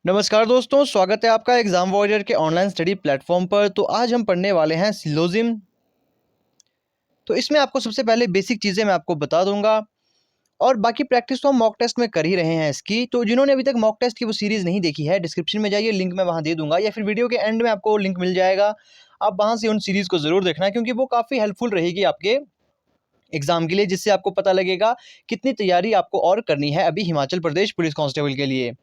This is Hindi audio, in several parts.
नमस्कार दोस्तों, स्वागत है आपका एग्जाम वॉरियर के ऑनलाइन स्टडी प्लेटफॉर्म पर। तो आज हम पढ़ने वाले हैं सिलोजिम। तो इसमें आपको सबसे पहले बेसिक चीज़ें मैं आपको बता दूंगा और बाकी प्रैक्टिस तो हम मॉक टेस्ट में कर ही रहे हैं इसकी। तो जिन्होंने अभी तक मॉक टेस्ट की वो सीरीज़ नहीं देखी है, डिस्क्रिप्शन में जाइए, लिंक मैं वहाँ दे दूंगा या फिर वीडियो के एंड में आपको लिंक मिल जाएगा। आप वहाँ से उन सीरीज़ को ज़रूर देखना क्योंकि वो काफ़ी हेल्पफुल रहेगी आपके एग्जाम के लिए, जिससे आपको पता लगेगा कितनी तैयारी आपको और करनी है अभी हिमाचल प्रदेश पुलिस कांस्टेबल के लिए।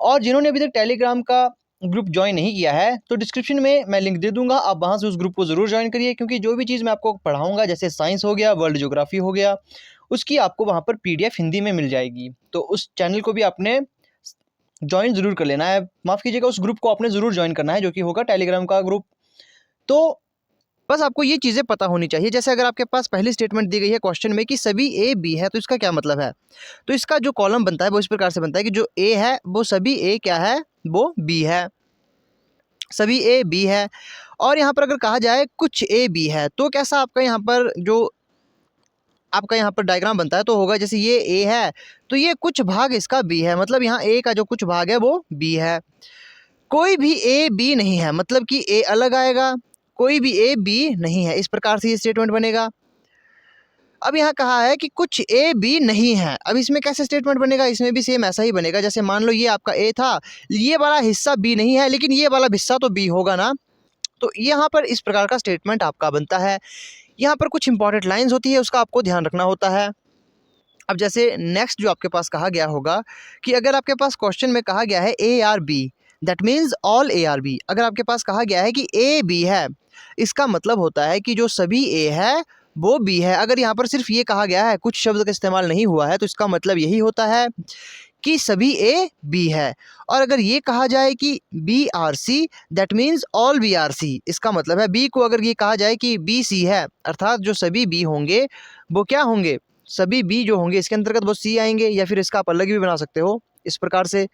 और जिन्होंने अभी तक टेलीग्राम का ग्रुप ज्वाइन नहीं किया है तो डिस्क्रिप्शन में मैं लिंक दे दूंगा, आप वहां से उस ग्रुप को ज़रूर ज्वाइन करिए क्योंकि जो भी चीज़ मैं आपको पढ़ाऊंगा, जैसे साइंस हो गया, वर्ल्ड ज्योग्राफी हो गया, उसकी आपको वहां पर पीडीएफ हिंदी में मिल जाएगी। तो उस चैनल को भी आपने ज्वाइन ज़रूर कर लेना है, माफ़ कीजिएगा, उस ग्रुप को आपने ज़रूर ज्वाइन करना है जो कि होगा टेलीग्राम का ग्रुप। तो बस आपको ये चीज़ें पता होनी चाहिए। जैसे अगर आपके पास पहली स्टेटमेंट दी गई है क्वेश्चन में कि सभी ए बी है, तो इसका क्या मतलब है। तो इसका जो कॉलम बनता है वो इस प्रकार से बनता है कि जो ए है वो सभी ए क्या है, वो बी है, सभी ए बी है। और यहाँ पर अगर कहा जाए कुछ ए बी है तो कैसा आपका यहाँ पर जो आपका यहाँ पर डायग्राम बनता है तो होगा जैसे ये ए है तो ये कुछ भाग इसका बी है, मतलब यहाँ ए का जो कुछ भाग है वो बी है। कोई भी ए बी नहीं है, मतलब कि ए अलग आएगा, कोई भी ए बी नहीं है, इस प्रकार से ये स्टेटमेंट बनेगा। अब यहाँ कहा है कि कुछ ए बी नहीं है, अब इसमें कैसे स्टेटमेंट बनेगा, इसमें भी सेम ऐसा ही बनेगा। जैसे मान लो ये आपका ए था, ये वाला हिस्सा बी नहीं है लेकिन ये वाला हिस्सा तो बी होगा ना, तो यहाँ पर इस प्रकार का स्टेटमेंट आपका बनता है। यहाँ पर कुछ इंपॉर्टेंट लाइन्स होती है, उसका आपको ध्यान रखना होता है। अब जैसे नेक्स्ट जो आपके पास कहा गया होगा कि अगर आपके पास क्वेश्चन में कहा गया है A are B, that means all A are B. अगर आपके पास कहा गया है कि ए बी है, इसका मतलब होता है कि जो सभी ए है वो बी है। अगर यहाँ पर सिर्फ ये कहा गया है, कुछ शब्द का इस्तेमाल नहीं हुआ है, तो इसका मतलब यही होता है कि सभी ए बी है। और अगर ये कहा जाए कि B are C, that means all B are C, इसका मतलब है बी को अगर ये कहा जाए कि बी सी है, अर्थात जो सभी बी होंगे वो क्या होंगे, सभी बी जो होंगे इसके अंतर्गत वो सी आएंगे, या फिर इसका आप अलग भी बना सकते हो इस प्रकार से।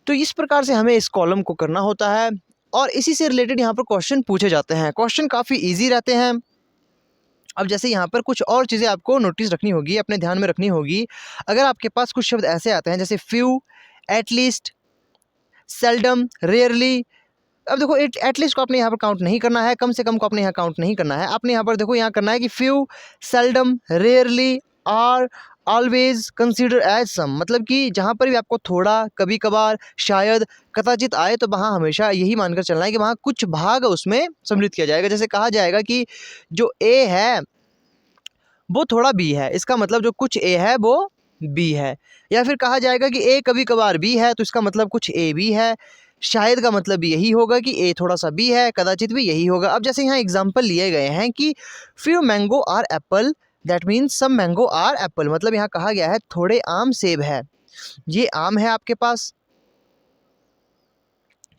तो इस प्रकार से हमें इस कॉलम को करना होता है और इसी से रिलेटेड यहाँ पर क्वेश्चन पूछे जाते हैं। क्वेश्चन काफ़ी ईजी रहते हैं। अब जैसे यहाँ पर कुछ और चीज़ें आपको नोटिस रखनी होगी, अपने ध्यान में रखनी होगी। अगर आपके पास कुछ शब्द ऐसे आते हैं जैसे फ्यू, एटलीस्ट, सेल्डम, रेयरली। अब देखो एटलीस्ट को आपने यहाँ पर काउंट नहीं करना है, कम से कम को आपने यहाँ काउंट नहीं करना है। आपने यहाँ पर देखो यहाँ करना है कि few, seldom, rarely, are, always, consider as some, मतलब कि जहाँ पर भी आपको थोड़ा, कभी कभार, शायद, कदाचित आए तो वहाँ हमेशा यही मानकर चलना है कि वहाँ कुछ भाग उसमें सम्मिलित किया जाएगा। जैसे कहा जाएगा कि जो ए है वो थोड़ा बी है, इसका मतलब जो कुछ ए है वो बी है। या फिर कहा जाएगा कि ए कभी कभार बी है, तो इसका मतलब कुछ ए बी है। शायद का मतलब भी यही होगा कि ए थोड़ा सा बी है, कदाचित भी यही होगा। अब जैसे यहाँ एग्जांपल लिए गए हैं कि few mango are apple, that means some mango are apple, मतलब यहाँ कहा गया है थोड़े आम सेब है। ये आम है आपके पास,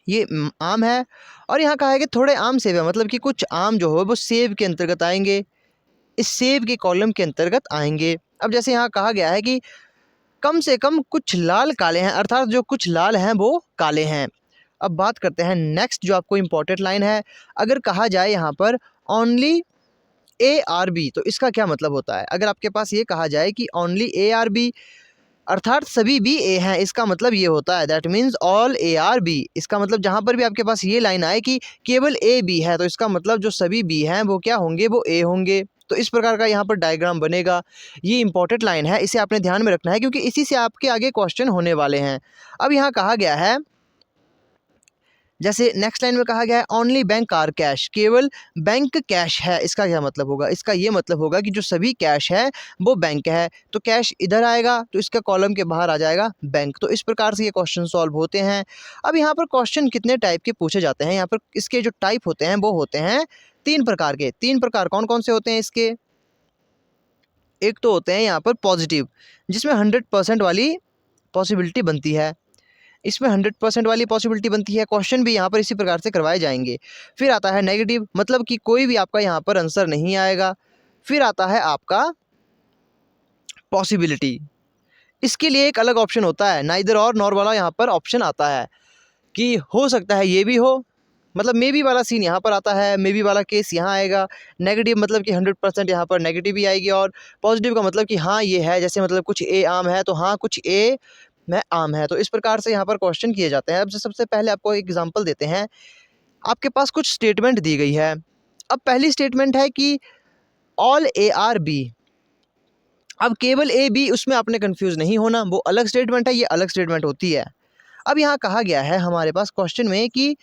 ये आम है, और यहाँ कहा है कि थोड़े आम सेब है, मतलब कि कुछ आम जो हो वो सेब के अंतर्गत आएंगे, इस सेब के कॉलम के अंतर्गत आएंगे। अब जैसे यहाँ कहा गया है कि कम से कम कुछ लाल काले हैं, अर्थात जो कुछ लाल हैं वो काले हैं। अब बात करते हैं नेक्स्ट जो आपको इम्पोर्टेंट लाइन है। अगर कहा जाए यहाँ पर ओनली ए आर बी, तो इसका क्या मतलब होता है। अगर आपके पास ये कहा जाए कि ओनली ए आर बी, अर्थात सभी बी ए हैं, इसका मतलब ये होता है that means all A are B. इसका मतलब जहाँ पर भी आपके पास ये लाइन आए कि केवल ए बी है, तो इसका मतलब जो सभी बी हैं वो क्या होंगे, वो ए होंगे। तो इस प्रकार का यहाँ पर डायग्राम बनेगा। ये इंपॉर्टेंट लाइन है, इसे आपने ध्यान में रखना है क्योंकि इसी से आपके आगे क्वेश्चन होने वाले हैं। अब यहाँ कहा गया है, जैसे नेक्स्ट लाइन में कहा गया है ओनली बैंक आर कैश, केवल बैंक कैश है, इसका क्या मतलब होगा, इसका ये मतलब होगा कि जो सभी कैश है वो बैंक है। तो कैश इधर आएगा तो इसका कॉलम के बाहर आ जाएगा बैंक। तो इस प्रकार से ये क्वेश्चन सॉल्व होते हैं। अब यहाँ पर क्वेश्चन कितने टाइप के पूछे जाते हैं, यहाँ पर इसके जो टाइप होते हैं वो होते हैं 3 प्रकार के। 3 प्रकार कौन कौन से होते हैं इसके। एक तो होते हैं यहाँ पर पॉजिटिव, जिसमें 100% वाली पॉसिबिलिटी बनती है, इसमें 100% वाली पॉसिबिलिटी बनती है। क्वेश्चन भी यहाँ पर इसी प्रकार से करवाए जाएंगे। फिर आता है नेगेटिव, मतलब कि कोई भी आपका यहाँ पर आंसर नहीं आएगा। फिर आता है आपका पॉसिबिलिटी, इसके लिए एक अलग ऑप्शन होता है, नाइदर और नॉर वाला यहाँ पर ऑप्शन आता है कि हो सकता है ये भी हो, मतलब मे बी वाला सीन यहाँ पर आता है, मे बी वाला केस यहाँ आएगा। नेगेटिव मतलब कि 100% यहाँ पर नेगेटिव ही आएगी, और पॉजिटिव का मतलब कि हाँ ये है, जैसे मतलब कुछ ए आम है तो हाँ कुछ ए में आम है। तो इस प्रकार से यहाँ पर क्वेश्चन किए जाते हैं। अब सबसे पहले आपको एक एग्जांपल देते हैं। आपके पास कुछ स्टेटमेंट दी गई है। अब पहली स्टेटमेंट है कि ऑल ए आर बी। अब केवल ए बी, उसमें आपने कंफ्यूज नहीं होना, वो अलग स्टेटमेंट है, ये अलग स्टेटमेंट होती है। अब यहाँ कहा गया है हमारे पास क्वेश्चन में कि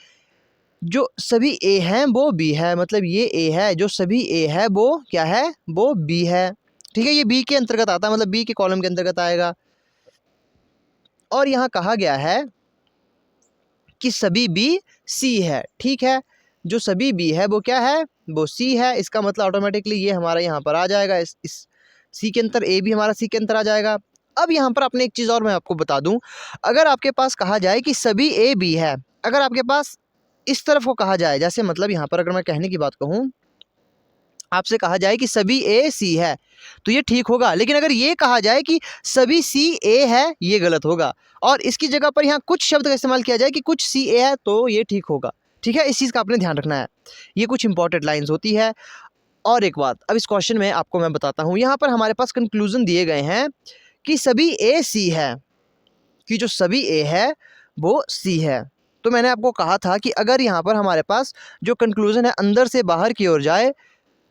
जो सभी ए हैं वो बी है, मतलब ये ए है, जो सभी ए है वो क्या है, वो बी है। ठीक है, ये बी के अंतर्गत आता है, मतलब बी के कॉलम के अंतर्गत आएगा। और यहाँ कहा गया है कि सभी बी सी है। ठीक है, जो सभी बी है वो क्या है, वो सी है। इसका मतलब ऑटोमेटिकली ये हमारा यहाँ पर आ जाएगा, इस सी के अंदर ए भी हमारा सी के अंदर आ जाएगा। अब यहाँ पर अपने एक चीज़ और मैं आपको बता दूं, अगर आपके पास कहा जाए कि सभी ए बी है, अगर आपके पास इस तरफ को कहा जाए, जैसे मतलब यहाँ पर अगर मैं कहने की बात कहूँ, आपसे कहा जाए कि सभी ए सी है, तो ये ठीक होगा। लेकिन अगर ये कहा जाए कि सभी सी ए है, ये गलत होगा। और इसकी जगह पर यहाँ कुछ शब्द का इस्तेमाल किया जाए कि कुछ सी ए है, तो ये ठीक होगा। ठीक है, इस चीज़ का आपने ध्यान रखना है। ये कुछ इंपॉर्टेंट लाइन्स होती है। और एक बात, अब इस क्वेश्चन में आपको मैं बताता हूँ, यहाँ पर हमारे पास कंक्लूजन दिए गए हैं कि सभी ए सी है, कि जो सभी ए है वो सी है। तो मैंने आपको कहा था कि अगर यहाँ पर हमारे पास जो कंक्लूजन है अंदर से बाहर की ओर जाए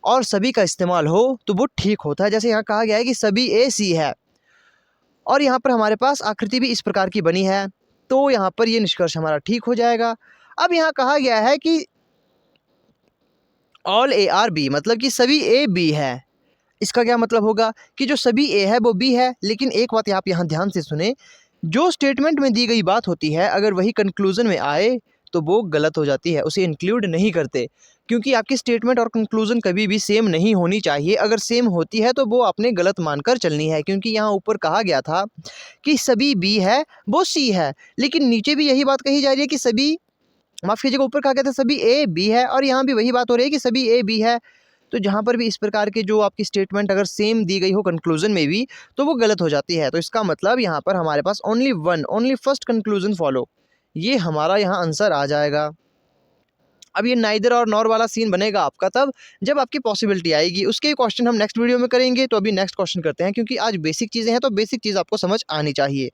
और सभी का इस्तेमाल हो तो वो ठीक होता है। जैसे यहाँ कहा गया है कि सभी ए सी है, और यहाँ पर हमारे पास आकृति भी इस प्रकार की बनी है, तो यहाँ पर ये निष्कर्ष हमारा ठीक हो जाएगा। अब यहाँ कहा गया है कि ऑल ए आर बी, मतलब कि सभी ए बी है। इसका क्या मतलब होगा कि जो सभी ए है वो बी है। लेकिन एक बात आप यहाँ ध्यान से सुने, जो स्टेटमेंट में दी गई बात होती है, अगर वही कंक्लूजन में आए तो वो गलत हो जाती है, उसे इंक्लूड नहीं करते। क्योंकि आपकी स्टेटमेंट और कंक्लूजन कभी भी सेम नहीं होनी चाहिए। अगर सेम होती है तो वो आपने गलत मानकर चलनी है। क्योंकि यहाँ ऊपर कहा गया था कि सभी बी है वो सी है, लेकिन नीचे भी यही बात कही जा रही है कि सभी, माफ़ कीजिएगा, ऊपर कहा गया था सभी ए बी है, और यहाँ भी वही बात हो रही है कि सभी ए बी है। तो जहाँ पर भी इस प्रकार के जो आपकी स्टेटमेंट अगर सेम दी गई हो कंक्लूजन में भी, तो वो गलत हो जाती है। तो इसका मतलब यहाँ पर हमारे पास ओनली फर्स्ट कंक्लूजन फॉलो, ये हमारा यहाँ आंसर आ जाएगा। अब ये नाइदर और नॉर वाला सीन बनेगा आपका तब जब आपकी पॉसिबिलिटी आएगी। उसके क्वेश्चन हम नेक्स्ट वीडियो में करेंगे। तो अभी नेक्स्ट क्वेश्चन करते हैं, क्योंकि आज बेसिक चीज़ें हैं तो बेसिक चीज़ आपको समझ आनी चाहिए।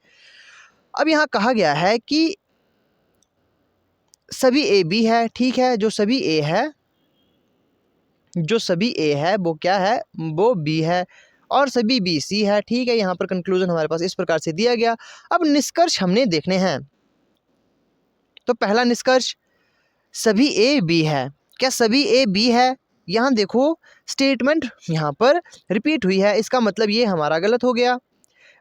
अब यहाँ कहा गया है कि सभी ए बी है। ठीक है, जो सभी ए है, जो सभी ए है वो क्या है, वो बी है, और सभी बी सी है। ठीक है, यहाँ पर कंक्लूजन हमारे पास इस प्रकार से दिया गया। अब निष्कर्ष हमने देखने हैं। तो पहला निष्कर्ष, सभी ए बी है। क्या सभी ए बी है? यहाँ देखो स्टेटमेंट यहाँ पर रिपीट हुई है, इसका मतलब ये हमारा गलत हो गया।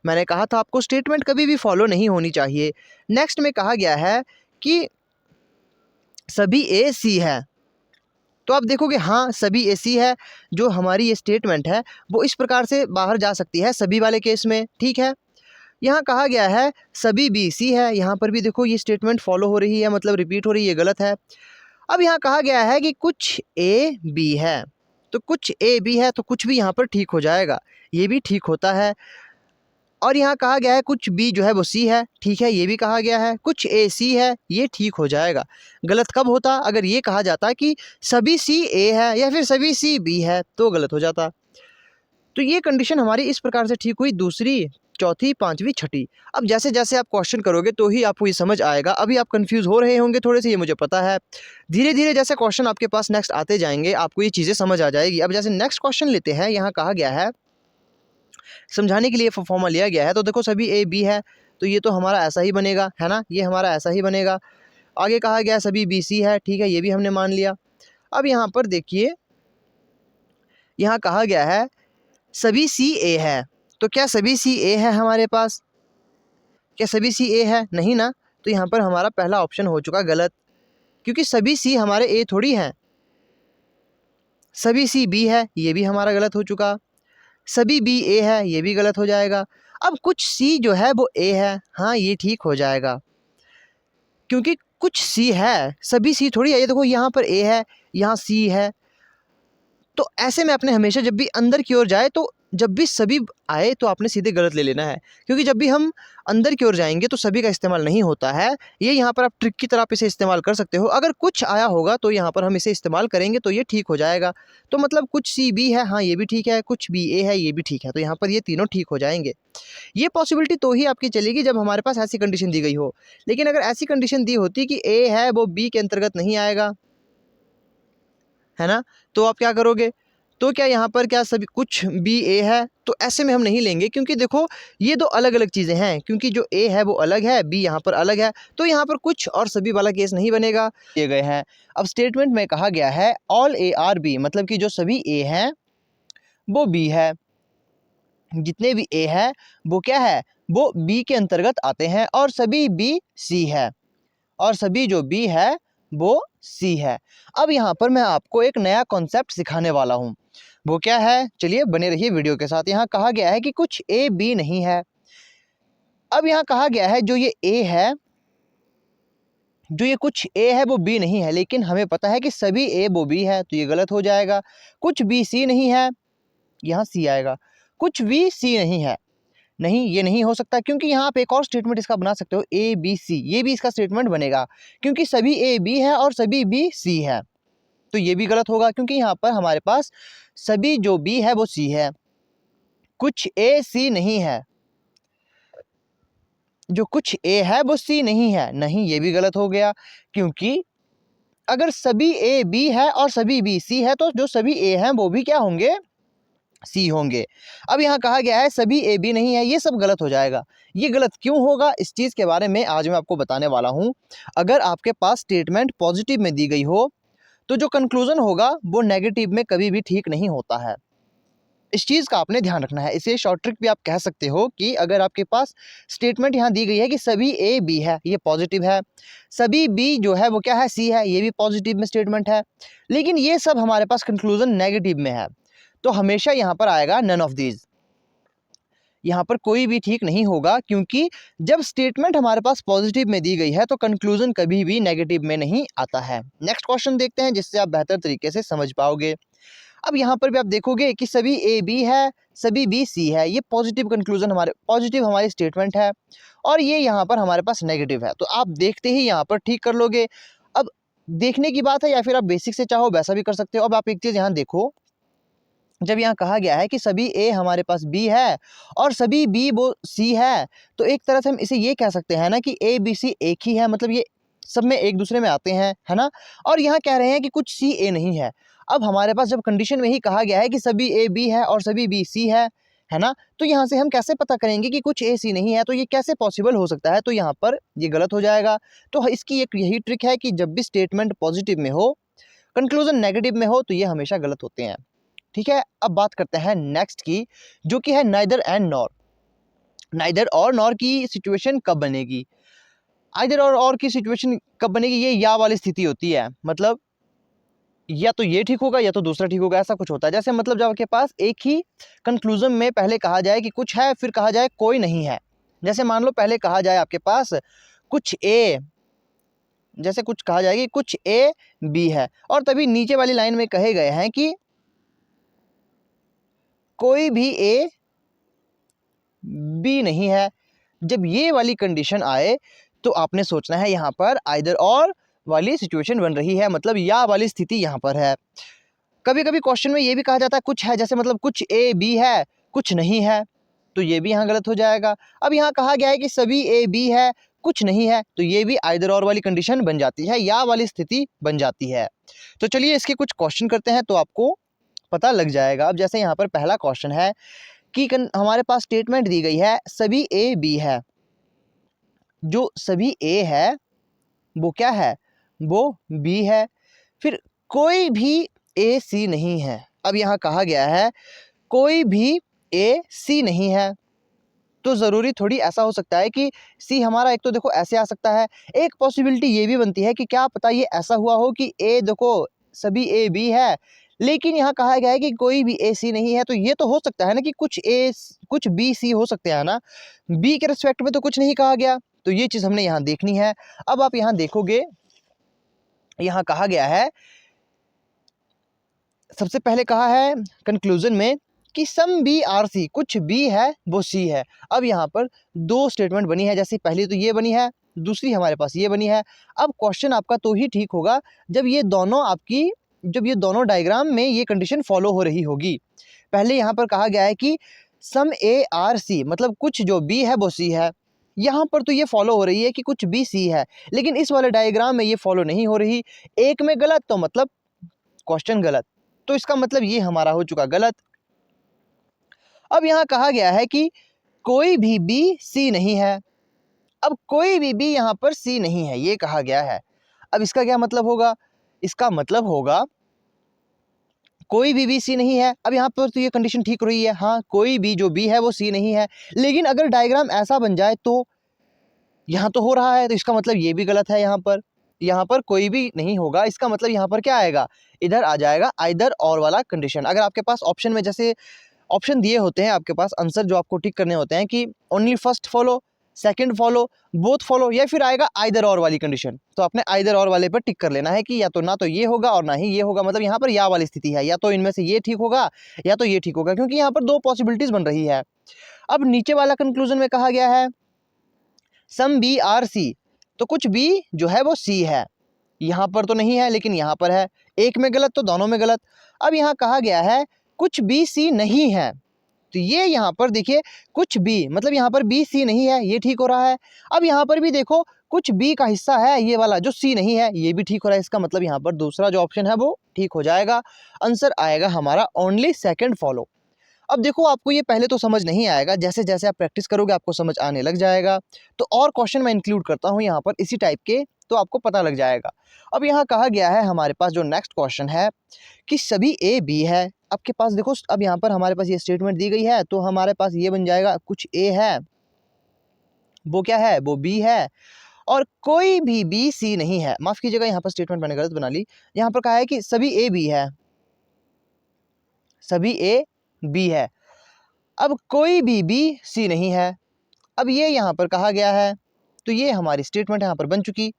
मैंने कहा था आपको स्टेटमेंट कभी भी फॉलो नहीं होनी चाहिए। नेक्स्ट में कहा गया है कि सभी ए सी है, तो आप देखोगे हाँ सभी ए सी है। जो हमारी ये स्टेटमेंट है वो इस प्रकार से बाहर जा सकती है सभी वाले केस में। ठीक है, यहाँ कहा गया है सभी बी सी है, यहाँ पर भी देखो ये स्टेटमेंट फॉलो हो रही है, मतलब रिपीट हो रही है, ये गलत है। अब यहाँ कहा गया है कि कुछ ए बी है, तो कुछ ए बी है, तो कुछ भी यहाँ पर ठीक हो जाएगा, ये भी ठीक होता है। और यहाँ कहा गया है कुछ बी जो है वो सी है। ठीक है, ये भी कहा गया है। कुछ ए सी है, ये ठीक हो जाएगा। गलत कब होता, अगर ये कहा जाता कि सभी सी ए है या फिर सभी सी बी है, तो गलत हो जाता। तो ये कंडीशन हमारी इस प्रकार से ठीक हुई, दूसरी, चौथी, पांचवी, छठी। अब जैसे जैसे आप क्वेश्चन करोगे तो ही आपको ये समझ आएगा। अभी आप कंफ्यूज हो रहे होंगे थोड़े से, ये मुझे पता है। धीरे धीरे जैसे क्वेश्चन आपके पास नेक्स्ट आते जाएंगे आपको ये चीज़ें समझ आ जाएगी। अब जैसे नेक्स्ट क्वेश्चन लेते हैं, यहाँ कहा गया है, समझाने के लिए फॉर्मूला लिया गया है। तो देखो सभी ए बी है, तो ये तो हमारा ऐसा ही बनेगा, है ना, ये हमारा ऐसा ही बनेगा। आगे कहा गया है सभी बी सी है। ठीक है, ये भी हमने मान लिया। अब यहाँ पर देखिए, यहाँ कहा गया है सभी सी ए है, तो क्या सभी सी ए है हमारे पास? क्या सभी सी ए है? नहीं ना। तो यहाँ पर हमारा पहला ऑप्शन हो चुका गलत, क्योंकि सभी सी हमारे ए थोड़ी हैं। सभी सी बी है, ये भी हमारा गलत हो चुका। सभी बी ए है, ये भी गलत हो जाएगा। अब कुछ सी जो है वो ए है, हाँ ये ठीक हो जाएगा, क्योंकि कुछ सी है, सभी सी थोड़ी है। ये देखो यहाँ पर ए है, यहाँ सी है। तो ऐसे में अपने हमेशा जब भी अंदर की ओर जाए तो जब भी सभी आए तो आपने सीधे गलत ले लेना है, क्योंकि जब भी हम अंदर की ओर जाएंगे तो सभी का इस्तेमाल नहीं होता है। ये यहाँ पर आप ट्रिक की तरह आप इसे इस्तेमाल कर सकते हो। अगर कुछ आया होगा तो यहाँ पर हम इसे इस्तेमाल करेंगे तो ये ठीक हो जाएगा। तो मतलब कुछ सी बी है, हाँ ये भी ठीक है, कुछ बी ए है, ये भी ठीक है, तो यहाँ पर ये तीनों ठीक हो जाएंगे। ये पॉसिबिलिटी तो ही आपकी चलेगी जब हमारे पास ऐसी कंडीशन दी गई हो। लेकिन अगर ऐसी कंडीशन दी होती कि ए है वो बी के अंतर्गत नहीं आएगा, है ना, तो आप क्या करोगे? तो क्या यहाँ पर क्या सभी कुछ बी ए है? तो ऐसे में हम नहीं लेंगे, क्योंकि देखो ये दो अलग अलग चीज़ें हैं, क्योंकि जो ए है वो अलग है, बी यहाँ पर अलग है, तो यहाँ पर कुछ और सभी वाला केस नहीं बनेगा। दिए गए हैं। अब स्टेटमेंट में कहा गया है ऑल ए आर बी, मतलब कि जो सभी ए हैं वो बी है, जितने भी ए है वो क्या है, वो बी के अंतर्गत आते हैं, और सभी बी सी है, और सभी जो बी है वो सी है। अब यहाँ पर मैं आपको एक नया कॉन्सेप्ट सिखाने वाला हूँ। वो क्या है, चलिए बने रहिए वीडियो के साथ। यहाँ कहा गया है कि कुछ ए बी नहीं है। अब यहाँ कहा गया है जो ये ए है, जो ये कुछ ए है वो बी नहीं है, लेकिन हमें पता है कि सभी ए वो बी है, तो ये गलत हो जाएगा। कुछ बी सी नहीं है, यहाँ सी आएगा। कुछ बी सी नहीं है, नहीं ये नहीं हो सकता, क्योंकि यहाँ आप एक और स्टेटमेंट इसका बना सकते हो, ए बी सी, ये भी इसका स्टेटमेंट बनेगा, क्योंकि सभी ए बी है और सभी बी सी है, तो ये भी गलत होगा, क्योंकि यहाँ पर हमारे पास सभी जो बी है वो सी है। कुछ ए सी नहीं है, जो कुछ ए है वो सी नहीं है, नहीं ये भी गलत हो गया, क्योंकि अगर सभी ए बी है और सभी बी सी है तो जो सभी ए हैं वो भी क्या होंगे, सी होंगे। अब यहाँ कहा गया है सभी ए बी नहीं है, ये सब गलत हो जाएगा। ये गलत क्यों होगा, इस चीज़ के बारे में आज मैं आपको बताने वाला हूँ। अगर आपके पास स्टेटमेंट पॉजिटिव में दी गई हो तो जो कंक्लूजन होगा वो नेगेटिव में कभी भी ठीक नहीं होता है। इस चीज़ का आपने ध्यान रखना है। इसे शॉर्ट ट्रिक भी आप कह सकते हो कि अगर आपके पास स्टेटमेंट यहाँ दी गई है कि सभी ए बी है, ये पॉजिटिव है, सभी बी जो है वो क्या है, सी है, ये भी पॉजिटिव में स्टेटमेंट है, लेकिन ये सब हमारे पास कंक्लूजन नेगेटिव में है, तो हमेशा यहाँ पर आएगा नन ऑफ दीज। यहाँ पर कोई भी ठीक नहीं होगा, क्योंकि जब स्टेटमेंट हमारे पास पॉजिटिव में दी गई है तो कंक्लूजन कभी भी नेगेटिव में नहीं आता है। नेक्स्ट क्वेश्चन देखते हैं, जिससे आप बेहतर तरीके से समझ पाओगे। अब यहाँ पर भी आप देखोगे कि सभी ए बी है, सभी बी सी है, ये पॉजिटिव कंक्लूजन पॉजिटिव हमारी स्टेटमेंट है, और ये यहाँ पर हमारे पास नेगेटिव है, तो आप देखते ही यहाँ पर ठीक कर लोगे। अब देखने की बात है, या फिर आप बेसिक से चाहो वैसा भी कर सकते हो। अब आप एक चीज़ यहाँ देखो, जब यहाँ कहा गया है कि सभी ए हमारे पास बी है और सभी बी वो सी है, तो एक तरह से हम इसे ये कह सकते हैं ना कि ए बी सी एक ही है, मतलब ये सब में एक दूसरे में आते हैं, है ना। और यहाँ कह रहे हैं कि कुछ सी ए नहीं है। अब हमारे पास जब कंडीशन में ही कहा गया है कि सभी ए बी है और सभी बी सी है ना, तो यहाँ से हम कैसे पता करेंगे कि कुछ ए सी नहीं है, तो ये कैसे पॉसिबल हो सकता है, तो यहाँ पर ये गलत हो जाएगा। तो इसकी एक यही ट्रिक है कि जब भी स्टेटमेंट पॉजिटिव में हो, कंक्लूजन नेगेटिव में हो, तो ये हमेशा गलत होते हैं। ठीक है, अब बात करते हैं नेक्स्ट की, जो कि है नाइदर एंड नॉर। नाइदर और नॉर की सिचुएशन कब बनेगी? आइदर और की सिचुएशन कब बनेगी? ये या वाली स्थिति होती है, मतलब या तो ये ठीक होगा या तो दूसरा ठीक होगा, ऐसा कुछ होता है। जैसे मतलब जब आपके पास एक ही कंक्लूजन में पहले कहा जाए कि कुछ है, फिर कहा जाए कोई नहीं है। जैसे मान लो पहले कहा जाए आपके पास कुछ ए, जैसे कुछ कहा जाए कि कुछ ए बी है, और तभी नीचे वाली लाइन में कहे गए हैं कि कोई भी ए बी नहीं है। जब ये वाली कंडीशन आए तो आपने सोचना है यहाँ पर आइदर और वाली सिचुएशन बन रही है, मतलब या वाली स्थिति यहाँ पर है। कभी कभी क्वेश्चन में ये भी कहा जाता है कुछ है, जैसे मतलब कुछ ए बी है कुछ नहीं है, तो ये भी यहाँ गलत हो जाएगा। अब यहाँ कहा गया है कि सभी ए बी है कुछ नहीं है, तो ये भी आइदर और वाली कंडीशन बन जाती है, या वाली स्थिति बन जाती है। तो चलिए इसके कुछ क्वेश्चन करते हैं तो आपको पता लग जाएगा। अब जैसे यहाँ पर पहला क्वेश्चन है कि हमारे पास स्टेटमेंट दी गई है सभी ए बी है, जो सभी ए है वो क्या है, वो बी है, फिर कोई भी ए सी नहीं है। अब यहाँ कहा गया है कोई भी ए सी नहीं है, तो ज़रूरी थोड़ी ऐसा हो सकता है कि सी हमारा, एक तो देखो ऐसे आ सकता है, एक पॉसिबिलिटी ये भी बनती है कि क्या पता ये ऐसा हुआ हो कि ए देखो सभी ए बी है, लेकिन यहाँ कहा गया है कि कोई भी ए सी नहीं है, तो ये तो हो सकता है ना कि कुछ बी सी हो सकते हैं ना, बी के रिस्पेक्ट में तो कुछ नहीं कहा गया, तो ये चीज़ हमने यहाँ देखनी है। अब आप यहाँ देखोगे, यहाँ कहा गया है, सबसे पहले कहा है कंक्लूजन में कि सम बी आर सी, कुछ बी है वो सी है। अब यहाँ पर दो स्टेटमेंट बनी है, जैसे पहली तो ये बनी है, दूसरी हमारे पास ये बनी है। अब क्वेश्चन आपका तो ही ठीक होगा जब ये दोनों डायग्राम में ये कंडीशन फॉलो हो रही होगी। पहले यहाँ पर कहा गया है कि सम ए आर सी, मतलब कुछ जो बी है वो सी है। यहाँ पर तो ये फॉलो हो रही है कि कुछ बी सी है, लेकिन इस वाले डायग्राम में ये फॉलो नहीं हो रही। एक में गलत तो मतलब क्वेश्चन गलत, तो इसका मतलब ये हमारा हो चुका गलत। अब यहाँ कहा गया है कि कोई भी बी सी नहीं है। अब कोई भी बी यहाँ पर सी नहीं है, ये कहा गया है। अब इसका क्या मतलब होगा? इसका मतलब होगा कोई भी सी नहीं है। अब यहाँ पर तो ये कंडीशन ठीक हो रही है, हाँ कोई भी जो बी है वो सी नहीं है। लेकिन अगर डायग्राम ऐसा बन जाए तो यहाँ तो हो रहा है, तो इसका मतलब ये भी गलत है। यहाँ पर कोई भी नहीं होगा, इसका मतलब यहाँ पर क्या आएगा? इधर आ जाएगा आइदर और वाला कंडीशन। अगर आपके पास ऑप्शन में जैसे ऑप्शन दिए होते हैं, आपके पास आंसर जो आपको टिक करने होते हैं कि only first follow, second follow, both follow, या फिर आएगा आइदर और वाली कंडीशन, तो आपने आइदर और वाले पर टिक कर लेना है कि या तो ना तो ये होगा और ना ही ये होगा। मतलब यहाँ पर या वाली स्थिति है, या तो इनमें से ये ठीक होगा या तो ये ठीक होगा, क्योंकि यहाँ पर दो पॉसिबिलिटीज बन रही है। अब नीचे वाला कंक्लूजन में कहा गया है सम बी आर सी, तो कुछ बी जो है वो सी है। यहाँ पर तो नहीं है लेकिन यहाँ पर है, एक में गलत तो दोनों में गलत। अब यहाँ कहा गया है कुछ बी सी नहीं है, तो ये यहाँ पर देखिए कुछ बी, मतलब यहाँ पर बी सी नहीं है, ये ठीक हो रहा है। अब यहाँ पर भी देखो कुछ बी का हिस्सा है ये वाला जो सी नहीं है, ये भी ठीक हो रहा है। इसका मतलब यहाँ पर दूसरा जो ऑप्शन है वो ठीक हो जाएगा। आंसर आएगा हमारा ओनली सेकंड फॉलो। अब देखो आपको ये पहले तो समझ नहीं आएगा, जैसे जैसे आप प्रैक्टिस करोगे आपको समझ आने लग जाएगा। तो और क्वेश्चन मैं इंक्लूड करता हूँ यहाँ पर इसी टाइप के, तो आपको पता लग जाएगा। अब यहाँ कहा गया है हमारे पास जो नेक्स्ट क्वेश्चन है कि सभी ए बी है। आपके पास देखो, अब यहाँ पर हमारे पास ये स्टेटमेंट दी गई है, तो हमारे पास ये बन जाएगा कुछ ए है वो क्या है, वो बी है, और कोई भी बी सी नहीं है। माफ कीजिएगा, यहाँ पर स्टेटमेंट मैंने गलत बना ली। यहाँ पर कहा है कि सभी ए बी है, सभी ए बी है। अब कोई भी बी सी नहीं है। अब ये यहाँ पर कहा गया है, तो ये हमारी स्टेटमेंट यहाँ पर बन चुकी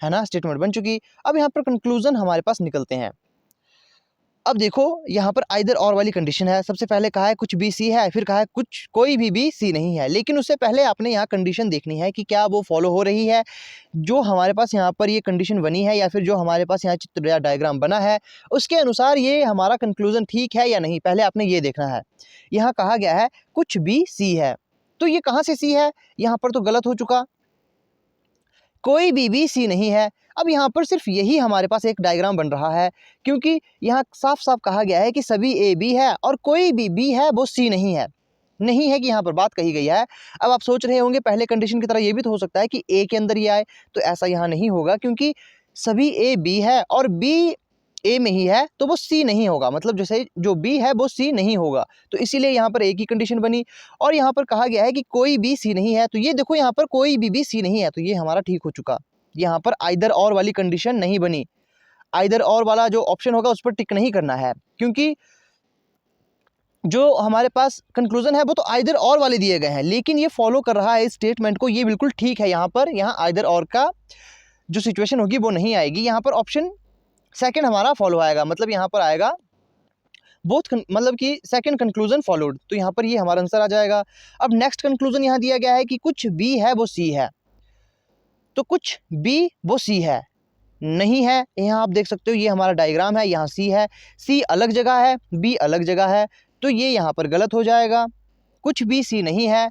है ना, स्टेटमेंट बन चुकी। अब यहाँ पर कंक्लूजन हमारे पास निकलते हैं। अब देखो यहाँ पर आइदर और वाली कंडीशन है। सबसे पहले कहा है कुछ बी सी है, फिर कहा है कुछ कोई भी बी सी नहीं है। लेकिन उससे पहले आपने यहाँ कंडीशन देखनी है कि क्या वो फॉलो हो रही है। जो हमारे पास यहाँ पर ये कंडीशन बनी है, या फिर जो हमारे पास यहाँ चित्र या डायग्राम बना है, उसके अनुसार ये हमारा कंक्लूजन ठीक है या नहीं, पहले आपने ये देखना है। यहाँ कहा गया है कुछ बी सी है, तो ये कहाँ से सी है? यहाँ पर तो गलत हो चुका, कोई भी सी नहीं है। अब यहाँ पर सिर्फ यही हमारे पास एक डायग्राम बन रहा है, क्योंकि यहाँ साफ साफ कहा गया है कि सभी ए बी है और कोई भी बी है वो सी नहीं है। नहीं है कि यहाँ पर बात कही गई है। अब आप सोच रहे होंगे पहले कंडीशन की तरह ये भी तो हो सकता है कि ए के अंदर ही आए, तो ऐसा यहाँ नहीं होगा, क्योंकि सभी ए बी है और बी ए में ही है, तो वो सी नहीं होगा। मतलब जैसे जो बी है वो सी नहीं होगा, तो इसीलिए यहाँ पर एक ही कंडीशन बनी। और यहाँ पर कहा गया है कि कोई बी सी नहीं है, तो ये देखो यहाँ पर कोई भी सी नहीं है, तो ये हमारा ठीक हो चुका। यहाँ पर आइदर और वाली कंडीशन नहीं बनी। आइदर और वाला जो ऑप्शन होगा उस पर टिक नहीं करना है, क्योंकि जो हमारे पास कंक्लूजन है वो तो आइदर और वाले दिए गए हैं, लेकिन ये फॉलो कर रहा है इस स्टेटमेंट को, ये बिल्कुल ठीक है। यहाँ आइदर और का जो सिचुएशन होगी वो नहीं आएगी। यहाँ पर ऑप्शन सेकंड हमारा फॉलो आएगा, मतलब यहाँ पर आएगा बोथ, मतलब कि सेकंड कंक्लूजन फॉलोड, तो यहाँ पर ये हमारा आंसर आ जाएगा। अब नेक्स्ट कंक्लूजन यहाँ दिया गया है कि कुछ बी है वो सी है, तो कुछ बी वो सी है नहीं है। यहाँ आप देख सकते हो ये हमारा डायग्राम है, यहाँ सी है, सी अलग जगह है, बी अलग जगह है, तो ये यहाँ पर गलत हो जाएगा। कुछ बी सी नहीं है,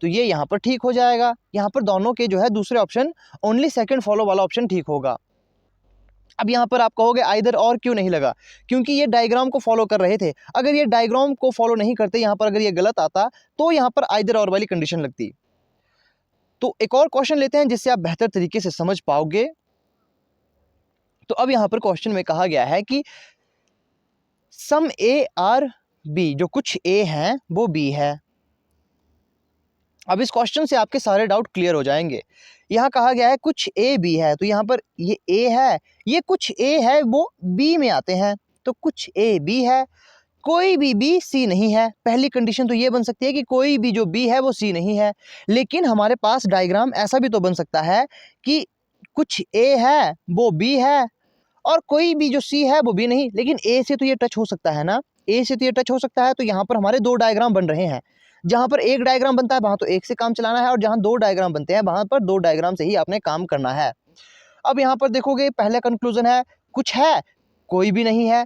तो ये यहाँ पर ठीक हो जाएगा। यहाँ पर दोनों के जो है दूसरे ऑप्शन, ओनली सेकंड फॉलो वाला ऑप्शन ठीक होगा। अब यहाँ पर आप कहोगे आइदर और क्यों नहीं लगा? क्योंकि ये डायग्राम को फॉलो कर रहे थे। अगर ये डायग्राम को फॉलो नहीं करते, यहाँ पर अगर ये गलत आता, तो यहाँ पर आइदर और वाली कंडीशन लगती। तो एक और क्वेश्चन लेते हैं जिससे आप बेहतर तरीके से समझ पाओगे। तो अब यहाँ पर क्वेश्चन में कहा गया है कि सम ए आर बी, जो कुछ ए हैं वो बी है। अब इस क्वेश्चन से आपके सारे डाउट क्लियर हो जाएंगे। यहाँ कहा गया है कुछ ए बी है, तो यहाँ पर ये ए है, ये कुछ ए है वो बी में आते हैं, तो कुछ ए बी है, कोई भी बी सी नहीं है। पहली कंडीशन तो ये बन सकती है कि कोई भी जो बी है वो सी नहीं है, लेकिन हमारे पास डायग्राम ऐसा भी तो बन सकता है कि कुछ ए है वो बी है और कोई भी जो सी है वो बी नहीं, लेकिन ए से तो ये टच हो सकता है ना, ए से तो ये टच हो सकता है, तो यहाँ पर हमारे 2 डायग्राम बन रहे हैं। जहाँ पर एक डायग्राम बनता है वहाँ तो एक से काम चलाना है, और जहाँ 2 डायग्राम बनते हैं वहाँ पर 2 डायग्राम से ही आपने काम करना है। अब यहाँ पर देखोगे पहला कंक्लूजन है, कुछ है, कोई भी नहीं है,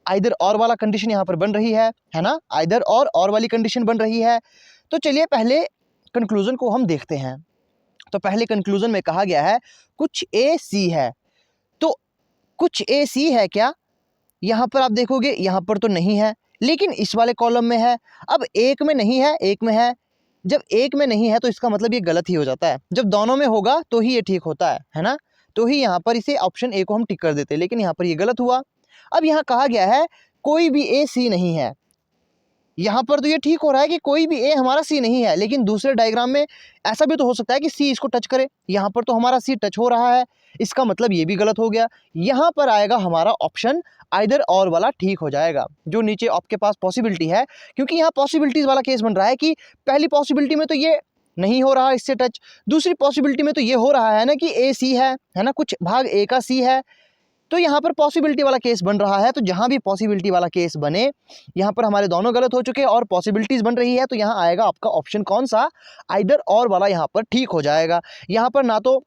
आइदर और वाला कंडीशन यहाँ पर बन रही है ना, आइदर और वाली कंडीशन बन रही है। तो चलिए पहले कंक्लूजन को हम देखते हैं। तो पहले कंक्लूजन में कहा गया है कुछ ए सी है। तो कुछ ए सी है क्या? यहाँ पर आप देखोगे यहाँ पर तो नहीं है, लेकिन इस वाले कॉलम में है। अब एक में नहीं है, एक में है। जब एक में नहीं है तो इसका मतलब ये गलत ही हो जाता है। जब दोनों में होगा तो ही ये ठीक होता है ना। तो ही यहाँ पर इसे ऑप्शन ए को हम टिक कर देते, लेकिन यहाँ पर ये गलत हुआ। अब यहाँ कहा गया है कोई भी ए सी नहीं है। यहाँ पर तो ये ठीक हो रहा है कि कोई भी ए हमारा सी नहीं है, लेकिन दूसरे डायग्राम में ऐसा भी तो हो सकता है कि सी इसको टच करे। यहाँ पर तो हमारा सी टच हो रहा है, इसका मतलब ये भी गलत हो गया। यहाँ पर आएगा हमारा ऑप्शन आइदर और वाला, ठीक हो जाएगा। जो नीचे आपके पास पॉसिबिलिटी है, क्योंकि यहाँ पॉसिबिलिटीज वाला केस बन रहा है कि पहली पॉसिबिलिटी में तो ये नहीं हो रहा इससे टच, दूसरी पॉसिबिलिटी में तो ये हो रहा है ना कि ए सी है ना, कुछ भाग ए का सी है। तो यहाँ पर पॉसिबिलिटी वाला केस बन रहा है। तो जहाँ भी पॉसिबिलिटी वाला केस बने, यहाँ पर हमारे दोनों गलत हो चुके और पॉसिबिलिटीज बन रही है, तो यहाँ आएगा आपका ऑप्शन कौन सा, आइदर और वाला, यहाँ पर ठीक हो जाएगा। यहाँ पर ना तो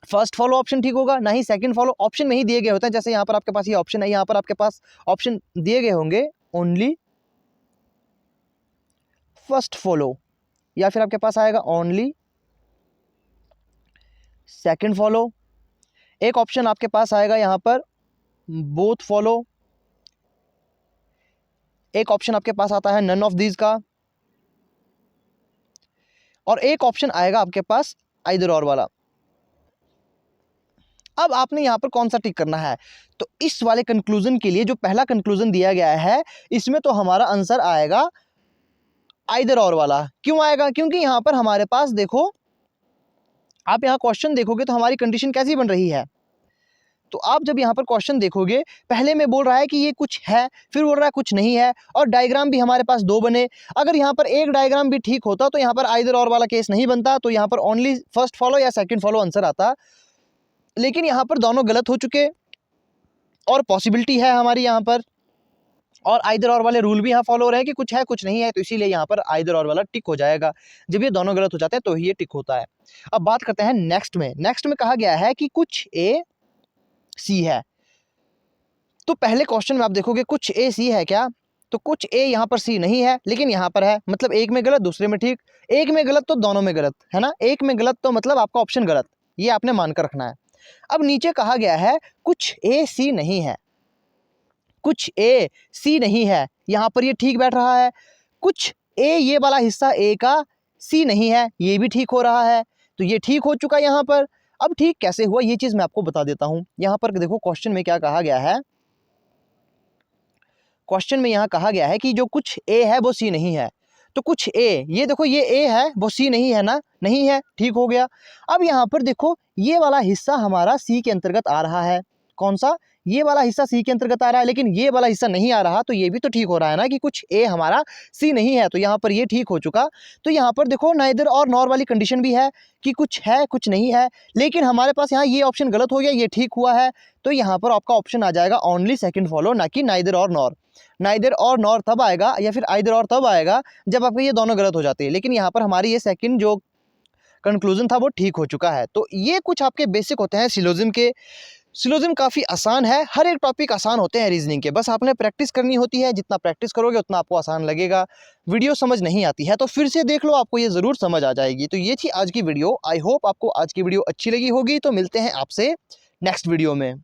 फर्स्ट फॉलो ऑप्शन ठीक होगा, ना ही सेकंड फॉलो। ऑप्शन में ही दिए गए होते हैं, जैसे यहाँ पर आपके पास ये ऑप्शन है, यहाँ पर आपके पास ऑप्शन दिए गए होंगे ओनली फर्स्ट फॉलो, या फिर आपके पास आएगा ओनली सेकंड फॉलो। एक ऑप्शन आपके पास आएगा यहाँ पर बोथ फॉलो। एक ऑप्शन आपके पास आता है नन ऑफ दीज का, और एक ऑप्शन आएगा आपके पास आइदर और वाला। अब आपने यहाँ पर कौन सा टिक करना है? तो इस वाले कंक्लूजन के लिए जो पहला कंक्लूजन दिया गया है, इसमें तो हमारा आंसर आएगा आइदर और वाला। क्यों आएगा? क्योंकि यहाँ पर हमारे पास देखो, आप यहाँ क्वेश्चन देखोगे तो हमारी कंडीशन कैसी बन रही है। तो आप जब यहाँ पर क्वेश्चन देखोगे, पहले में बोल रहा है कि ये कुछ है, फिर बोल रहा है कुछ नहीं है, और डायग्राम भी हमारे पास 2 बने। अगर यहाँ पर एक डायग्राम भी ठीक होता तो यहाँ पर आइदर और वाला केस नहीं बनता, तो यहाँ पर ओनली फर्स्ट फॉलो या सेकंड फॉलो आंसर आता। लेकिन यहाँ पर दोनों गलत हो चुके, और पॉसिबिलिटी है हमारी यहाँ पर, और आइदर और वाले रूल भी यहाँ फॉलो हो रहे हैं कि कुछ है कुछ नहीं है, तो इसीलिए यहाँ पर आइदर और वाला टिक हो जाएगा। जब ये दोनों गलत हो जाते हैं तो ही ये टिक होता है। अब बात करते हैं नेक्स्ट में। नेक्स्ट में कहा गया है कि कुछ ए सी है। तो पहले क्वेश्चन में आप देखोगे कुछ ए सी है क्या? तो कुछ ए यहाँ पर सी नहीं है, लेकिन यहाँ पर है, मतलब एक में गलत दूसरे में ठीक। एक में गलत तो दोनों में गलत है ना, एक में गलत तो मतलब आपका ऑप्शन गलत, ये आपने मानकर रखना है। अब नीचे कहा गया है कुछ ए सी नहीं है। कुछ ए सी नहीं है, यहाँ पर ये ठीक बैठ रहा है। कुछ ए, ये वाला हिस्सा ए का सी नहीं है, ये भी ठीक हो रहा है, तो ये ठीक हो चुका यहाँ पर। अब ठीक कैसे हुआ ये चीज मैं आपको बता देता हूं। यहाँ पर देखो क्वेश्चन में क्या कहा गया है। क्वेश्चन में यहाँ कहा गया है कि जो कुछ ए है वो सी नहीं है। तो कुछ ए, ये देखो ये ए है वो सी नहीं है ना, नहीं है, ठीक हो गया। अब यहाँ पर देखो ये वाला हिस्सा हमारा सी के अंतर्गत आ रहा है। कौन सा? ये वाला हिस्सा सी के अंतर्गत आ रहा है, लेकिन ये वाला हिस्सा नहीं आ रहा, तो ये भी तो ठीक हो रहा है ना कि कुछ ए हमारा सी नहीं है, तो यहाँ पर ये ठीक हो चुका। तो यहाँ पर देखो नाइदर और नॉर वाली कंडीशन भी है कि कुछ है कुछ नहीं है, लेकिन हमारे पास यहाँ ये ऑप्शन गलत हो गया, ये ठीक हुआ है। तो यहाँ पर आपका ऑप्शन आ जाएगा ओनली सेकंड फॉलो, ना कि नाइदर और नॉर। नाइदर और नॉर तब आएगा या फिर आइदर और तब आएगा जब आपके ये दोनों गलत हो जाते हैं, लेकिन यहाँ पर हमारी ये सेकंड जो कंक्लूजन था वो ठीक हो चुका है। तो ये कुछ आपके बेसिक होते हैं सिलोजिज्म के। सिलोजिज्म काफ़ी आसान है, हर एक टॉपिक आसान होते हैं रीजनिंग के, बस आपने प्रैक्टिस करनी होती है। जितना प्रैक्टिस करोगे उतना आपको आसान लगेगा। वीडियो समझ नहीं आती है तो फिर से देख लो, आपको ये ज़रूर समझ आ जाएगी। तो ये थी आज की वीडियो। आई होप आपको आज की वीडियो अच्छी लगी होगी। तो मिलते हैं आपसे नेक्स्ट वीडियो में।